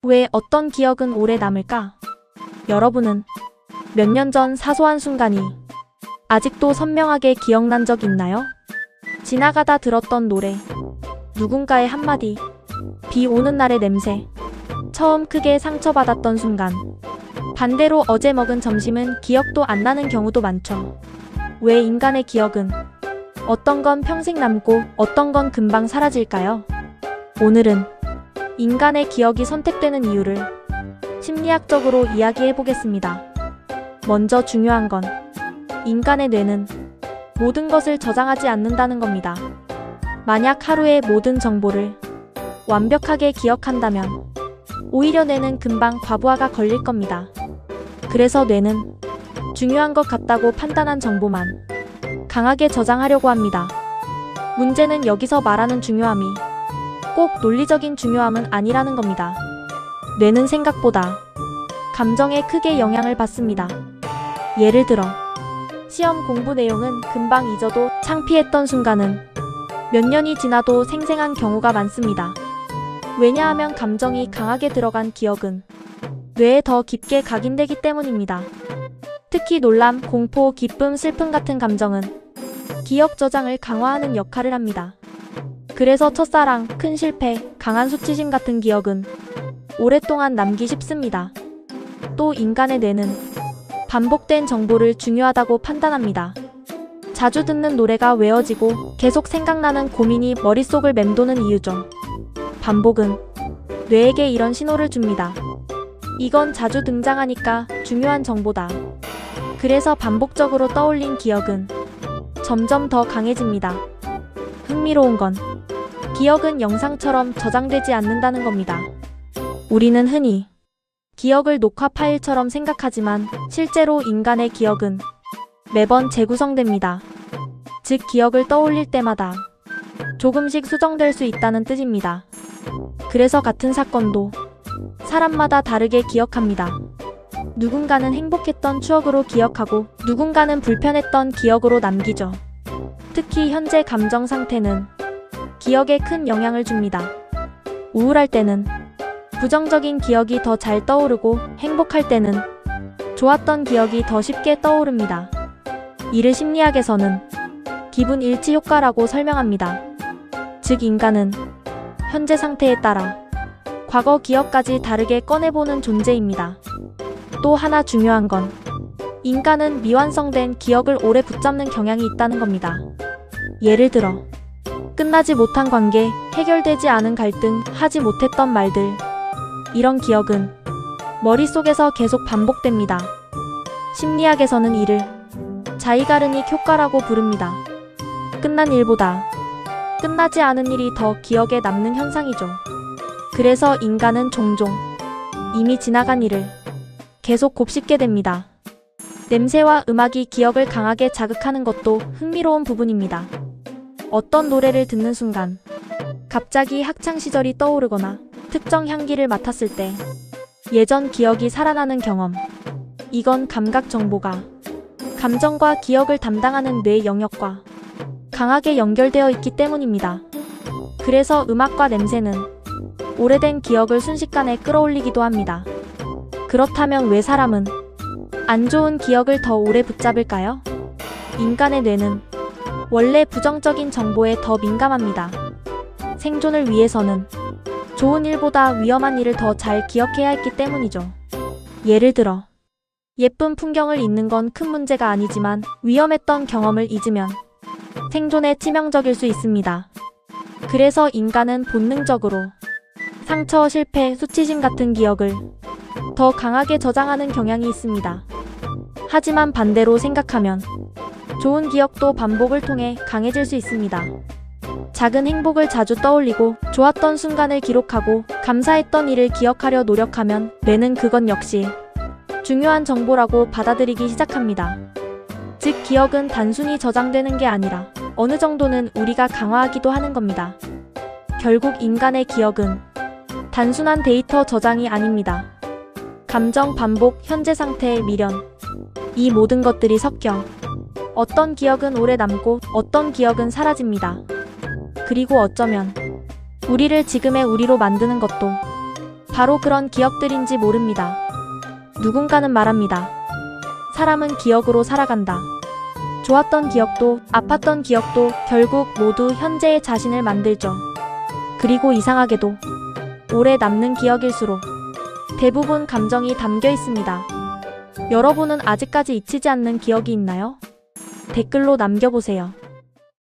왜 어떤 기억은 오래 남을까? 여러분은 몇 년 전 사소한 순간이 아직도 선명하게 기억난 적 있나요? 지나가다 들었던 노래, 누군가의 한마디, 비 오는 날의 냄새, 처음 크게 상처받았던 순간. 반대로 어제 먹은 점심은 기억도 안 나는 경우도 많죠. 왜 인간의 기억은 어떤 건 평생 남고 어떤 건 금방 사라질까요? 오늘은 인간의 기억이 선택되는 이유를 심리학적으로 이야기해 보겠습니다. 먼저 중요한 건 인간의 뇌는 모든 것을 저장하지 않는다는 겁니다. 만약 하루의 모든 정보를 완벽하게 기억한다면 오히려 뇌는 금방 과부하가 걸릴 겁니다. 그래서 뇌는 중요한 것 같다고 판단한 정보만 강하게 저장하려고 합니다. 문제는 여기서 말하는 중요함이 꼭 논리적인 중요함은 아니라는 겁니다. 뇌는 생각보다 감정에 크게 영향을 받습니다. 예를 들어 시험 공부 내용은 금방 잊어도 창피했던 순간은 몇 년이 지나도 생생한 경우가 많습니다. 왜냐하면 감정이 강하게 들어간 기억은 뇌에 더 깊게 각인되기 때문입니다. 특히 놀람, 공포, 기쁨, 슬픔 같은 감정은 기억 저장을 강화하는 역할을 합니다. 그래서 첫사랑, 큰 실패, 강한 수치심 같은 기억은 오랫동안 남기 쉽습니다. 또 인간의 뇌는 반복된 정보를 중요하다고 판단합니다. 자주 듣는 노래가 외워지고 계속 생각나는 고민이 머릿속을 맴도는 이유죠. 반복은 뇌에게 이런 신호를 줍니다. 이건 자주 등장하니까 중요한 정보다. 그래서 반복적으로 떠올린 기억은 점점 더 강해집니다. 흥미로운 건 기억은 영상처럼 저장되지 않는다는 겁니다. 우리는 흔히 기억을 녹화 파일처럼 생각하지만 실제로 인간의 기억은 매번 재구성됩니다. 즉 기억을 떠올릴 때마다 조금씩 수정될 수 있다는 뜻입니다. 그래서 같은 사건도 사람마다 다르게 기억합니다. 누군가는 행복했던 추억으로 기억하고 누군가는 불편했던 기억으로 남기죠. 특히 현재 감정 상태는 기억에 큰 영향을 줍니다. 우울할 때는 부정적인 기억이 더 잘 떠오르고 행복할 때는 좋았던 기억이 더 쉽게 떠오릅니다. 이를 심리학에서는 기분 일치 효과라고 설명합니다. 즉 인간은 현재 상태에 따라 과거 기억까지 다르게 꺼내보는 존재입니다. 또 하나 중요한 건 인간은 미완성된 기억을 오래 붙잡는 경향이 있다는 겁니다. 예를 들어 끝나지 못한 관계, 해결되지 않은 갈등, 하지 못했던 말들. 이런 기억은 머릿속에서 계속 반복됩니다. 심리학에서는 이를 자이가르닉 효과라고 부릅니다. 끝난 일보다 끝나지 않은 일이 더 기억에 남는 현상이죠. 그래서 인간은 종종 이미 지나간 일을 계속 곱씹게 됩니다. 냄새와 음악이 기억을 강하게 자극하는 것도 흥미로운 부분입니다. 어떤 노래를 듣는 순간 갑자기 학창시절이 떠오르거나 특정 향기를 맡았을 때 예전 기억이 살아나는 경험. 이건 감각 정보가 감정과 기억을 담당하는 뇌 영역과 강하게 연결되어 있기 때문입니다. 그래서 음악과 냄새는 오래된 기억을 순식간에 끌어올리기도 합니다. 그렇다면 왜 사람은 안 좋은 기억을 더 오래 붙잡을까요? 인간의 뇌는 원래 부정적인 정보에 더 민감합니다. 생존을 위해서는 좋은 일보다 위험한 일을 더 잘 기억해야 했기 때문이죠. 예를 들어 예쁜 풍경을 잊는 건 큰 문제가 아니지만 위험했던 경험을 잊으면 생존에 치명적일 수 있습니다. 그래서 인간은 본능적으로 상처, 실패, 수치심 같은 기억을 더 강하게 저장하는 경향이 있습니다. 하지만 반대로 생각하면 좋은 기억도 반복을 통해 강해질 수 있습니다. 작은 행복을 자주 떠올리고 좋았던 순간을 기록하고 감사했던 일을 기억하려 노력하면 뇌는 그건 역시 중요한 정보라고 받아들이기 시작합니다. 즉 기억은 단순히 저장되는 게 아니라 어느 정도는 우리가 강화하기도 하는 겁니다. 결국 인간의 기억은 단순한 데이터 저장이 아닙니다. 감정, 반복, 현재 상태의 미련, 이 모든 것들이 섞여 어떤 기억은 오래 남고 어떤 기억은 사라집니다. 그리고 어쩌면 우리를 지금의 우리로 만드는 것도 바로 그런 기억들인지 모릅니다. 누군가는 말합니다. 사람은 기억으로 살아간다. 좋았던 기억도 아팠던 기억도 결국 모두 현재의 자신을 만들죠. 그리고 이상하게도 오래 남는 기억일수록 대부분 감정이 담겨 있습니다. 여러분은 아직까지 잊히지 않는 기억이 있나요? 댓글로 남겨보세요.